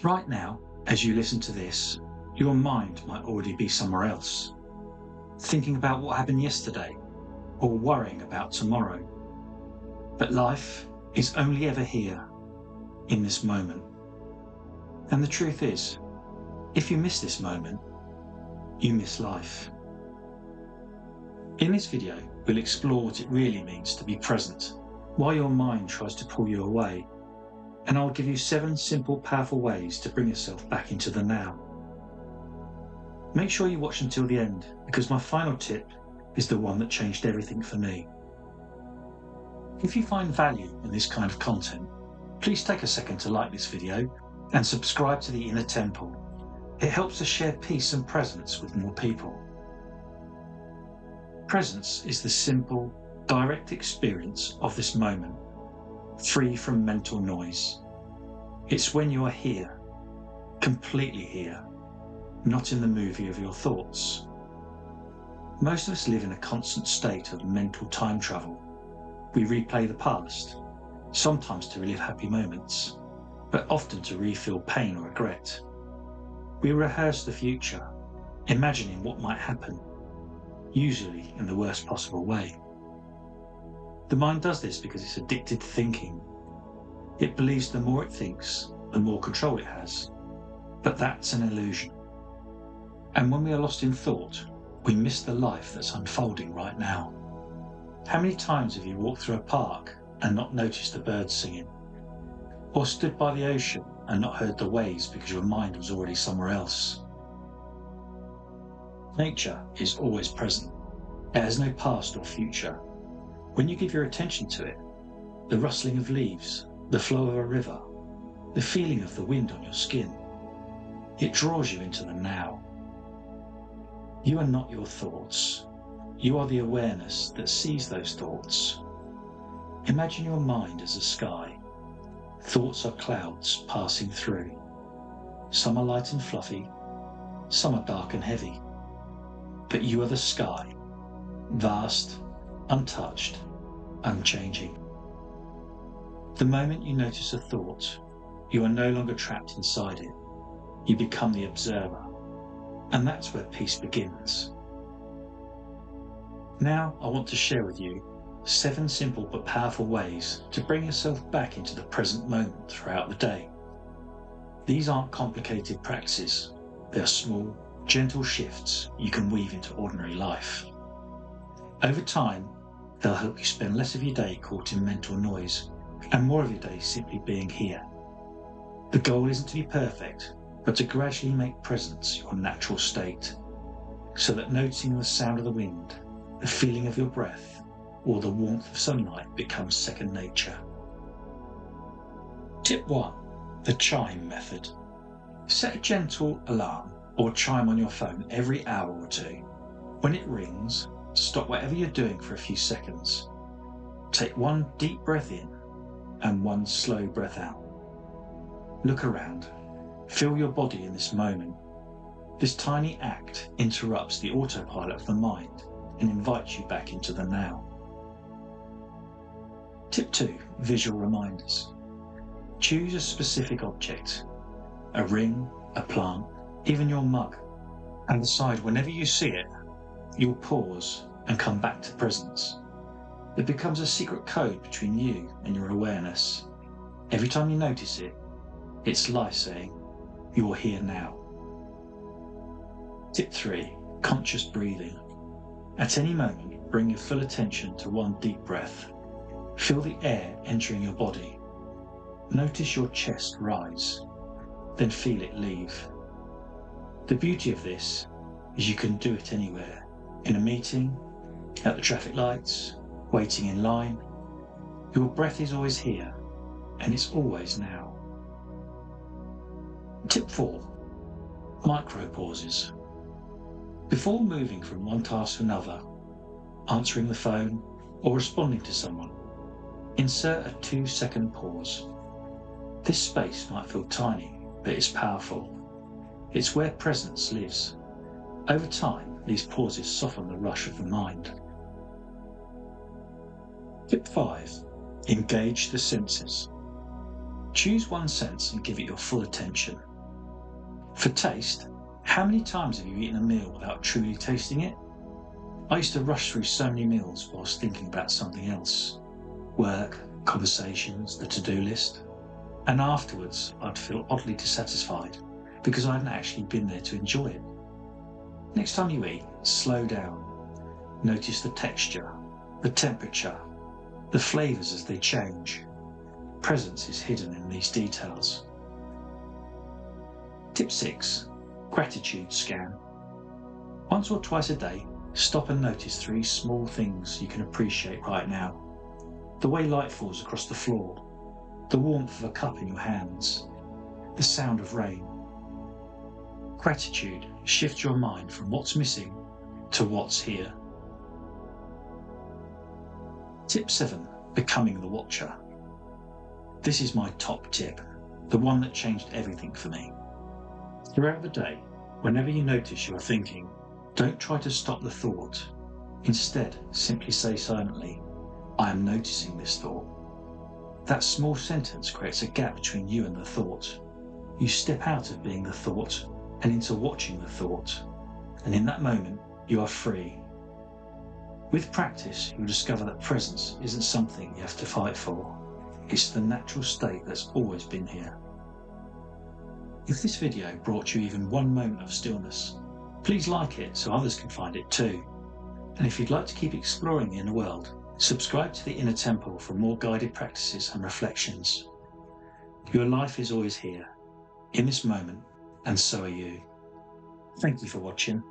Right now, as you listen to this, your mind might already be somewhere else, thinking about what happened yesterday or worrying about tomorrow. But life is only ever here, in this moment. And the truth is, if you miss this moment, you miss life. In this video, we'll explore what it really means to be present, why your mind tries to pull you away, and I'll give you 7 simple, powerful ways to bring yourself back into the now. Make sure you watch until the end, because my final tip is the one that changed everything for me. If you find value in this kind of content, please take a second to like this video and subscribe to the Inner Temple. It helps us share peace and presence with more people. Presence is the simple, direct experience of this moment, free from mental noise. It's when you are here, completely here, not in the movie of your thoughts. Most of us live in a constant state of mental time travel. We replay the past, sometimes to relive happy moments, but often to refill pain or regret. We rehearse the future, imagining what might happen, usually in the worst possible way. The mind does this because it's addicted to thinking. It believes the more it thinks, the more control it has. But that's an illusion. And when we are lost in thought, we miss the life that's unfolding right now. How many times have you walked through a park and not noticed the birds singing? Or stood by the ocean and not heard the waves because your mind was already somewhere else? Nature is always present. It has no past or future. When you give your attention to it, the rustling of leaves, the flow of a river, the feeling of the wind on your skin, it draws you into the now. You are not your thoughts. You are the awareness that sees those thoughts. Imagine your mind as a sky. Thoughts are clouds passing through. Some are light and fluffy, some are dark and heavy. But you are the sky, vast, untouched, unchanging. The moment you notice a thought, you are no longer trapped inside it. You become the observer, and that's where peace begins. Now I want to share with you 7 simple but powerful ways to bring yourself back into the present moment throughout the day. These aren't complicated practices. They are small, gentle shifts you can weave into ordinary life. Over time, they'll help you spend less of your day caught in mental noise and more of your day simply being here. The goal isn't to be perfect, but to gradually make presence your natural state, so that noticing the sound of the wind, the feeling of your breath, or the warmth of sunlight becomes second nature. Tip 1. The chime method. Set a gentle alarm or chime on your phone every hour or 2. When it rings, stop whatever you're doing for a few seconds. Take 1 deep breath in and 1 slow breath out. Look around. Feel your body in this moment. This tiny act interrupts the autopilot of the mind and invites you back into the now. Tip 2. Visual reminders. Choose a specific object, a ring, a plant, even your mug, and decide whenever you see it, you'll pause and come back to presence. It becomes a secret code between you and your awareness. Every time you notice it, it's life saying, you're here now. Tip 3. Conscious breathing. At any moment, bring your full attention to 1 deep breath. Feel the air entering your body. Notice your chest rise, then feel it leave. The beauty of this is you can do it anywhere. In a meeting, at the traffic lights, waiting in line. Your breath is always here, and it's always now. Tip 4. Micro pauses. Before moving from one task to another, answering the phone or responding to someone, insert a 2-second pause. This space might feel tiny, but it's powerful. It's where presence lives. Over time, these pauses soften the rush of the mind. Tip 5. Engage the senses. Choose one sense and give it your full attention. For taste, how many times have you eaten a meal without truly tasting it? I used to rush through so many meals whilst thinking about something else. Work, conversations, the to-do list. And afterwards, I'd feel oddly dissatisfied because I hadn't actually been there to enjoy it. Next time you eat, slow down. Notice the texture, the temperature, the flavours as they change. Presence is hidden in these details. Tip 6. Gratitude scan. Once or twice a day, stop and notice 3 small things you can appreciate right now. The way light falls across the floor, the warmth of a cup in your hands, the sound of rain. Gratitude shifts your mind from what's missing to what's here. Tip 7. Becoming the watcher. This is my top tip, the one that changed everything for me. Throughout the day, whenever you notice you're thinking, don't try to stop the thought. Instead, simply say silently, I am noticing this thought. That small sentence creates a gap between you and the thought. You step out of being the thought and into watching the thought. And in that moment, you are free. With practice, you'll discover that presence isn't something you have to fight for. It's the natural state that's always been here. If this video brought you even one moment of stillness, please like it so others can find it too. And if you'd like to keep exploring the inner world, subscribe to the Inner Temple for more guided practices and reflections. Your life is always here, in this moment, and so are you. Thank you for watching.